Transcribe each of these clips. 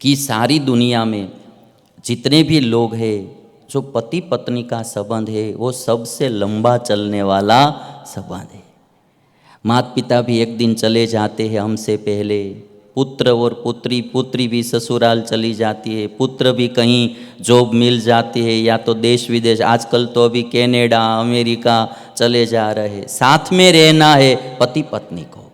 कि सारी दुनिया में जितने भी लोग हैं, जो पति पत्नी का संबंध है वो सबसे लंबा चलने वाला संबंध है। माता पिता भी एक दिन चले जाते हैं हमसे पहले, पुत्र और पुत्री भी ससुराल चली जाती है, पुत्र भी कहीं जॉब मिल जाती है या तो देश विदेश, आजकल तो अभी कनाडा अमेरिका चले जा रहे हैं। साथ में रहना है पति पत्नी को,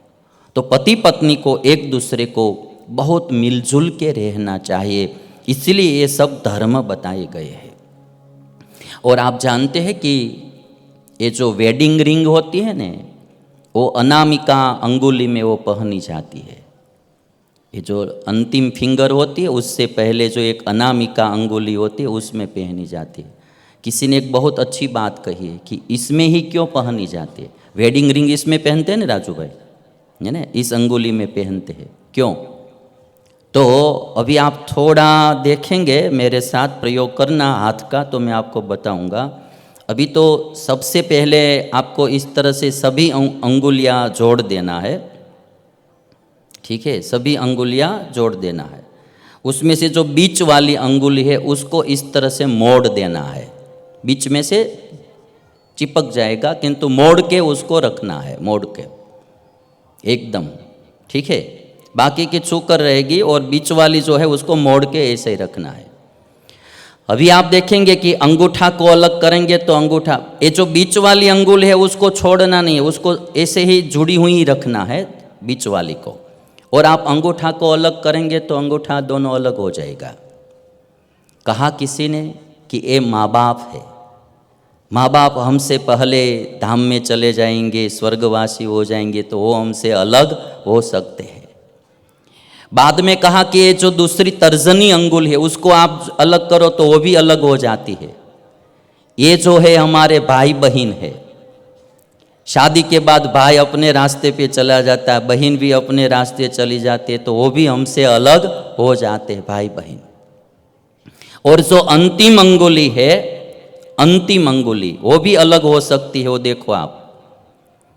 तो पति पत्नी को एक दूसरे को बहुत मिलजुल के रहना चाहिए, इसलिए ये सब धर्म बताए गए हैं। और आप जानते हैं कि ये जो वेडिंग रिंग होती है ना, वो अनामिका अंगुली में वो पहनी जाती है। ये जो अंतिम फिंगर होती है उससे पहले जो एक अनामिका अंगुली होती है उसमें पहनी जाती है। किसी ने एक बहुत अच्छी बात कही है कि इसमें ही क्यों पहनी जाती है, वेडिंग रिंग इसमें पहनते हैं ना राजू भाई, है ना, इस अंगुली में पहनते हैं क्यों? तो अभी आप थोड़ा देखेंगे, मेरे साथ प्रयोग करना हाथ का, तो मैं आपको बताऊंगा। अभी तो सबसे पहले आपको इस तरह से सभी अंगुलियां जोड़ देना है, ठीक है, सभी अंगुलियां जोड़ देना है। उसमें से जो बीच वाली अंगुली है उसको इस तरह से मोड़ देना है, बीच में से चिपक जाएगा किंतु मोड़ के उसको रखना है, मोड़ के एकदम, ठीक है। बाकी की छूकर रहेगी और बीच वाली जो है उसको मोड़ के ऐसे ही रखना है। अभी आप देखेंगे कि अंगूठा को अलग करेंगे तो अंगूठा, ये जो बीच वाली अंगुल है उसको छोड़ना नहीं है, उसको ऐसे ही जुड़ी हुई ही रखना है बीच वाली को। और आप अंगूठा को अलग करेंगे तो अंगूठा दोनों अलग हो जाएगा। कहा किसी ने कि ये माँ बाप है, माँ बाप हमसे पहले धाम में चले जाएंगे, स्वर्गवासी हो जाएंगे, तो वो हमसे अलग हो सकते हैं। बाद में कहा कि ये जो दूसरी तर्जनी अंगुल है उसको आप अलग करो तो वो भी अलग हो जाती है। ये जो है हमारे भाई बहन है, शादी के बाद भाई अपने रास्ते पे चला जाता है, बहन भी अपने रास्ते चली जाती है, तो वो भी हमसे अलग हो जाते हैं भाई बहन। और जो अंतिम अंगुली है, अंतिम अंगुली वो भी अलग हो सकती है, वो देखो आप,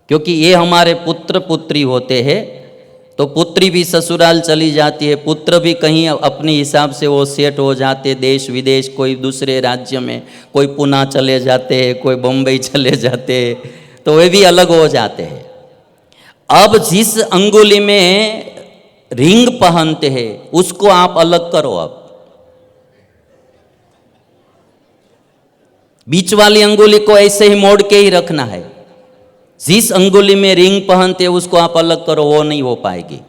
क्योंकि ये हमारे पुत्र पुत्री होते हैं, तो पुत्री भी ससुराल चली जाती है, पुत्र भी कहीं अपने हिसाब से वो सेट हो जाते, देश विदेश, कोई दूसरे राज्य में, कोई पुणे चले जाते हैं, कोई बम्बई चले जाते हैं, तो वे भी अलग हो जाते हैं। अब जिस अंगुली में रिंग पहनते हैं उसको आप अलग करो। अब बीच वाली अंगुली को ऐसे ही मोड़ के ही रखना है, जिस अंगुली में रिंग पहनते हैं उसको आप अलग करो, वो नहीं हो पाएगी।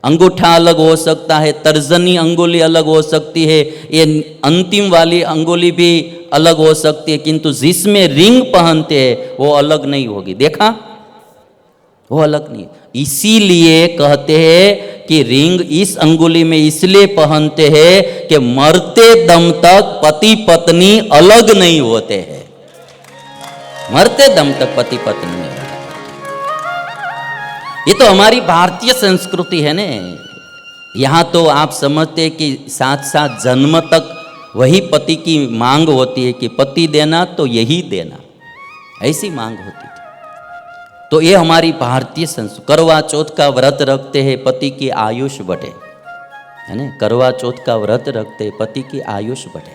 अंगूठा अलग हो सकता है, तर्जनी अंगुली अलग हो सकती है, ये अंतिम वाली अंगुली भी अलग हो सकती है, किंतु जिसमें रिंग पहनते हैं वो अलग नहीं होगी। देखा, वो अलग नहीं। इसीलिए कहते हैं कि रिंग इस अंगुली में इसलिए पहनते हैं कि मरते दम तक पति पत्नी अलग नहीं होते हैं, मरते दम तक पति पत्नी नहीं। ये तो हमारी भारतीय संस्कृति है ने। यहाँ तो आप समझते हैं कि साथ साथ जन्म तक वही पति की मांग होती है कि पति देना तो यही देना, ऐसी मांग होती थी। तो ये हमारी भारतीय संस्कृति। करवा चौथ का व्रत रखते हैं पति की आयुष बढ़े, है ना, करवा चौथ का व्रत रखते हैं पति की आयुष बढ़े।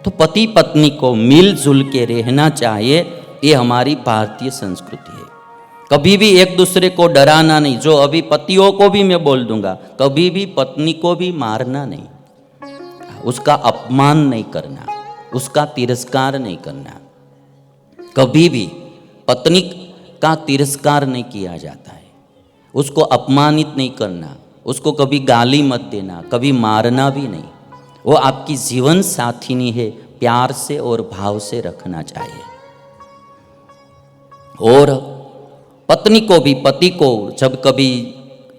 तो पति पत्नी को मिलजुल के रहना चाहिए, ये हमारी भारतीय संस्कृति है। कभी भी एक दूसरे को डराना नहीं। जो अभी पतियों को भी मैं बोल दूंगा, कभी भी पत्नी को भी मारना नहीं, उसका अपमान नहीं करना, उसका तिरस्कार नहीं करना। कभी भी पत्नी का तिरस्कार नहीं किया जाता है, उसको अपमानित नहीं करना, उसको कभी गाली मत देना, कभी मारना भी नहीं। वो आपकी जीवन साथिनी है, प्यार से और भाव से रखना चाहिए। और पत्नी को भी, पति को जब कभी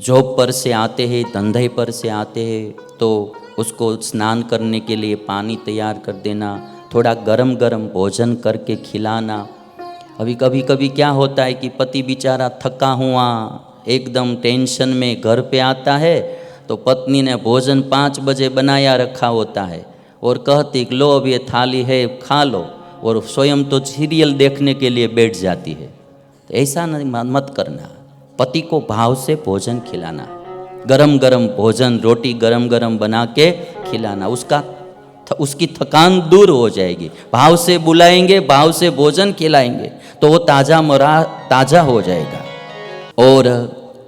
जॉब पर से आते हैं, धंधे पर से आते हैं, तो उसको स्नान करने के लिए पानी तैयार कर देना, थोड़ा गरम गरम भोजन करके खिलाना। अभी कभी कभी क्या होता है कि पति बेचारा थका हुआ एकदम टेंशन में घर पे आता है, तो पत्नी ने भोजन 5 बजे बनाया रखा होता है और कहती लो अब ये थाली है खा लो, और स्वयं तो सीरियल देखने के लिए बैठ जाती है। तो ऐसा नहीं, मत करना। पति को भाव से भोजन खिलाना, गरम गरम भोजन, रोटी गरम गरम बना के खिलाना, उसकी थकान दूर हो जाएगी। भाव से बुलाएंगे, भाव से भोजन खिलाएंगे तो वो ताजा हो जाएगा। और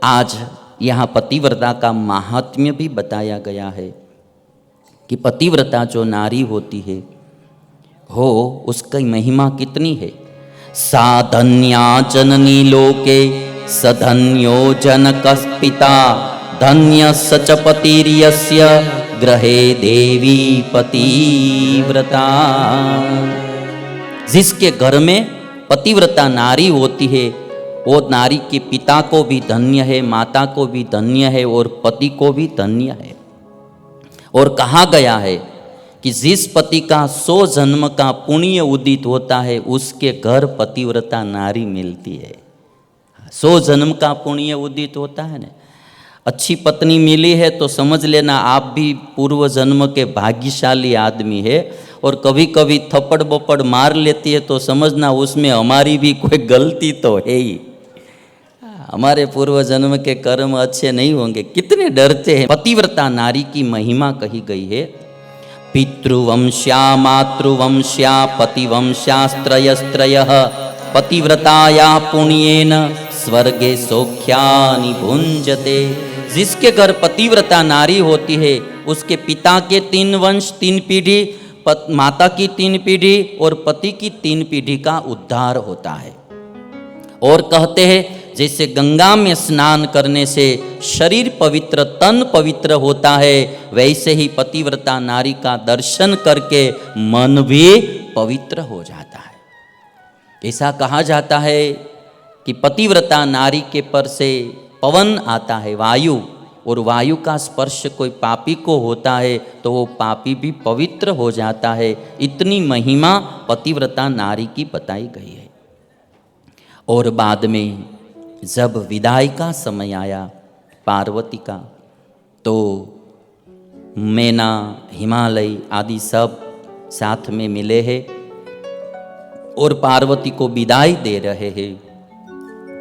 आज यहाँ पतिव्रता का महात्म्य भी बताया गया है कि पतिव्रता जो नारी होती है हो उसकी महिमा कितनी है। सा धन्या जननी लोके सधन्यो जनकः पिता धन्य सच पतिर्यस्य ग्रहे देवी पतिव्रता। जिसके घर में पतिव्रता नारी होती है वो नारी के पिता को भी धन्य है, माता को भी धन्य है और पति को भी धन्य है। और कहा गया है कि जिस पति का 100 जन्म का पुण्य उदित होता है उसके घर पतिव्रता नारी मिलती है। 100 जन्म का पुण्य उदित होता है ना। अच्छी पत्नी मिली है तो समझ लेना आप भी पूर्व जन्म के भाग्यशाली आदमी है। और कभी कभी थप्पड़ बप्पड़ मार लेती है तो समझना उसमें हमारी भी कोई गलती तो है ही। हमारे पूर्व जन्म के कर्म अच्छे नहीं होंगे, कितने डरते हैं। पतिव्रता नारी की महिमा कही गई है। पितृवंश्या मातृवंश्या पतिवंश्यास्त्रयस्त्रयः पतिव्रताया पुण्येन स्वर्गे सौख्यानि भुंजते। जिसके घर पतिव्रता नारी होती है उसके पिता के 3 वंश 3 पीढ़ी, माता की 3 पीढ़ी और पति की 3 पीढ़ी का उद्धार होता है। और कहते हैं जैसे गंगा में स्नान करने से शरीर पवित्र, तन पवित्र होता है, वैसे ही पतिव्रता नारी का दर्शन करके मन भी पवित्र हो जाता है। ऐसा कहा जाता है कि पतिव्रता नारी के पर से पवन आता है, वायु, और वायु का स्पर्श कोई पापी को होता है तो वो पापी भी पवित्र हो जाता है। इतनी महिमा पतिव्रता नारी की बताई गई है। और बाद में जब विदाई का समय आया पार्वती का, तो मैना, हिमालय आदि सब साथ में मिले हैं और पार्वती को विदाई दे रहे हैं।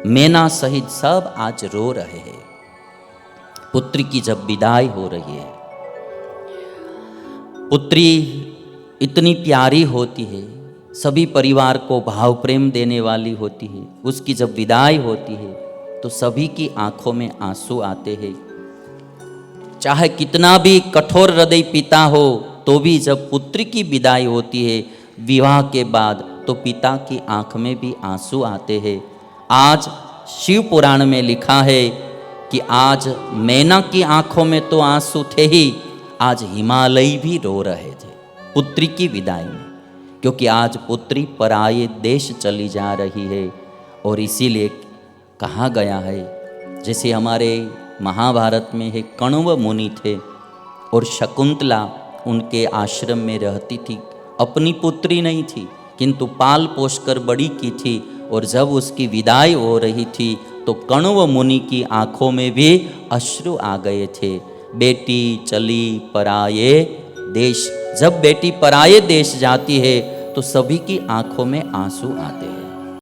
मैना सहित सब आज रो रहे हैं। पुत्री की जब विदाई हो रही है, पुत्री इतनी प्यारी होती है, सभी परिवार को भाव प्रेम देने वाली होती है। उसकी जब विदाई होती है तो सभी की आंखों में आंसू आते हैं। चाहे कितना भी कठोर हृदय पिता हो तो भी जब पुत्री की विदाई होती है विवाह के बाद तो पिता की आंख में भी आंसू आते हैं। आज शिव पुराण में लिखा है कि आज मैना की आंखों में तो आंसू थे ही, आज हिमालय भी रो रहे थे पुत्री की विदाई में, क्योंकि आज पुत्री पराये देश चली जा रही है। और इसीलिए कहा गया है, जैसे हमारे महाभारत में है, कण्व मुनि थे और शकुंतला उनके आश्रम में रहती थी। अपनी पुत्री नहीं थी किंतु पाल पोष कर बड़ी की थी। और जब उसकी विदाई हो रही थी तो कण्व मुनि की आंखों में भी अश्रु आ गए थे। बेटी चली पराये देश। जब बेटी पराये देश जाती है तो सभी की आंखों में आंसू आते हैं।